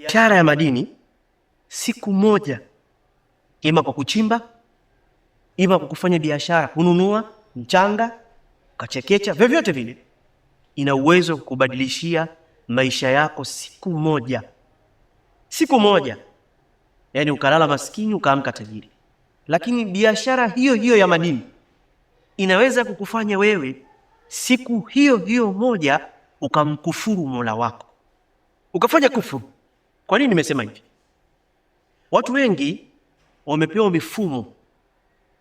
biashara ya madini siku moja, ima kwa kuchimba, ima kwa kufanya biashara, kununua mchanga, kachekecha, vyovyote vile, ina uwezo kukubadilishia maisha yako siku moja. Siku moja. Yani ukalala maskini ukaamka tajiri. Lakini biashara hiyo hiyo ya madini inaweza kukufanya wewe siku hiyo hiyo moja ukamkufuru Mola wako, ukafanya kufuru. Kwa nini nimesema hivi? Watu wengi wamepewa mifumo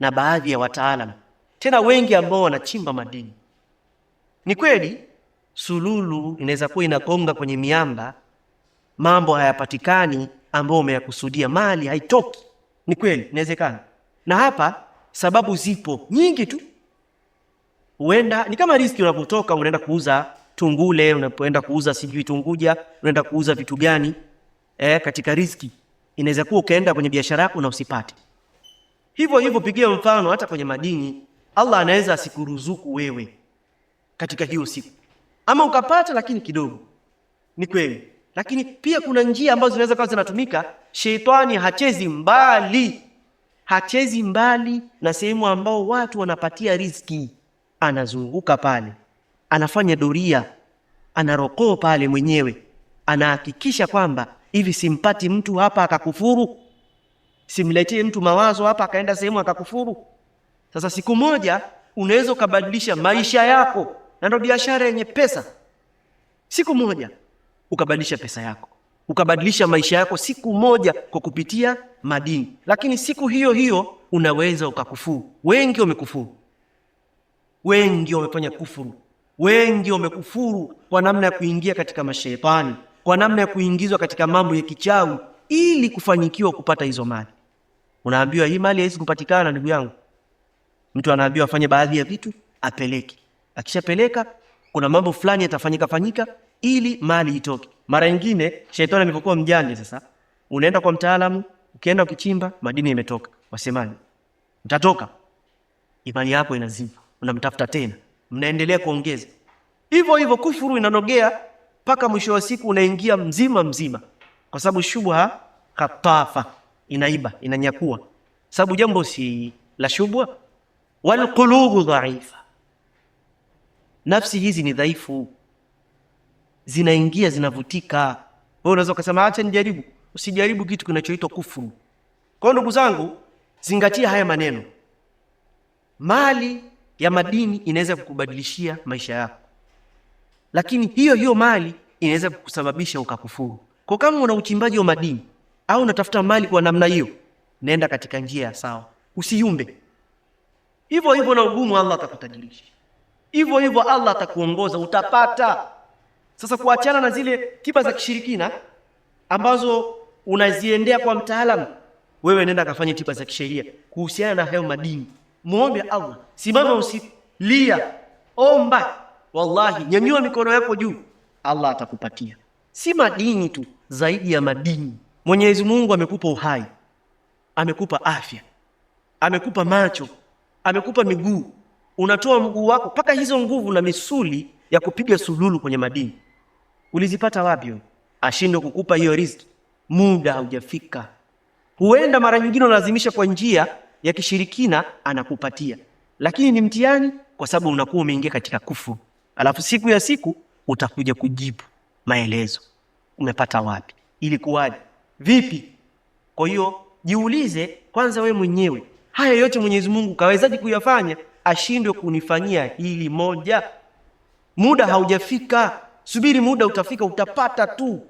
na baadhi ya wataalamu, tena wengi ambao wanachimba madini. Ni kweli sululu inaweza kuwa inakonga kwenye miamba, mambo hayapatikani ambao umeyakusudia, mali haitoki. Ni kweli, inawezekana. Na hapa sababu zipo nyingi tu. Huenda ni kama riziki, unapotoka unaenda kuuza tungule, unapoenda kuuza sijui tunguja, unaenda kuuza vitu gani katika riziki. Inaweza kuwa ukaenda kwenye biashara yako na usipate. Hivyo hivyo pigia mfano hata kwenye madini, Allah anaweza asikuruzuku wewe katika hiyo siku, ama ukapata lakini kidogo. Ni kweli. Lakini pia kuna njia ambazo zinaweza kuwa zinatumika. Sheitani hachezi mbali na sehemu ambao watu wanapatia riziki. Anazunguka pale, anafanya doria, anarokoo pale mwenyewe, anahakikisha kwamba hivi simpati mtu hapa akakufuru, simletee mtu mawazo hapa akaenda sehemu akakufuru. Sasa siku moja unaweza ukabadilisha maisha yako, na ndio biashara yenye pesa. Siku moja ukabadilisha pesa yako, ukabadilisha maisha yako siku moja kwa kupitia madini. Lakini siku hiyo hiyo unaweza ukakufuru. Wengi wamekufuru, wengi wamefanya kufuru, wengi wamekufuru kwa namna ya kuingia katika mashaitani, kwa namna ya kuingizwa katika mambo ya kichawi ili kufanikiwa kupata hizo mali. Unaambiwa hii mali haiwezi kupatikana, ndugu yangu. Mtu anaambiwa afanye baadhi ya vitu, apeleke. Akishapeleka kuna mambo fulani yatafanyika ili mali itoke. Mara nyingine shetani alipokuwa mjanja, sasa unaenda kwa mtaalamu, ukienda ukichimba madini imetoka, wasemaje? Mtatoka. Imani yako inazima, unamtafuta tena, mnaendelea kuongeza. Hivyo hivyo kufuru inanogea mpaka mwisho wa siku unaingia mzima, kwa sababu shubha khatafa, inaiba, inanyakua. Sababu jambo si la shubha, wal qulubu dhaifa. Nafsi hizi ni dhaifu, zinaingia, zinavutika. Wewe unaweza kusema acha nijaribu. Usijaribu kitu kinachoitwa kufuru. Kwa ndugu zangu, zingatia haya maneno. Mali ya madini inaweza kukubadilishia maisha yako, lakini hiyo hiyo mali inaweza kukusababisha ukakufuru. Kwa kama una uchimbaji wa madini au unatafuta mali kwa namna hiyo, nenda katika njia sawa, usiyumbe. Hivyo hivyo na ugumu, Allah atakutajirisha. Hivyo hivyo Allah atakuongoza, utapata. Sasa kuachana na zile tiba za kishirikina ambazo unaziendea kwa mtaalamu, wewe nenda kafanye tiba za kisheria kuhusiana na hayo madini. Muombe Allah, simama usilia, omba. Wallahi, nyanyua mikono yako juu, Allah atakupatia. Si madini tu, zaidi ya madini. Mwenyezi Mungu amekupa uhai, amekupa afya, amekupa macho, amekupa miguu. Unatoa mguu wako mpaka hizo nguvu na misuli ya kupiga sululu kwenye madini. Ulizipata wapi wewe? Ashindwe kukupa hiyo riziki, muda haujafika. Huenda mara nyingine unalazimisha kwa njia ya kishirikina, anakupatia. Lakini ni mtihani, kwa sababu unakuwa umeingia katika kufuru. Alafu siku ya siku utakuja kujibu maelezo. Umepata wapi? Ilikuwaje? Vipi? Kwa hiyo jiulize kwanza wewe mwenyewe, haya yote Mwenyezi Mungu kawezaje kuyafanya ashindwe kunifanyia hili moja? Muda haujafika. Subiri, muda utafika, utapata tu.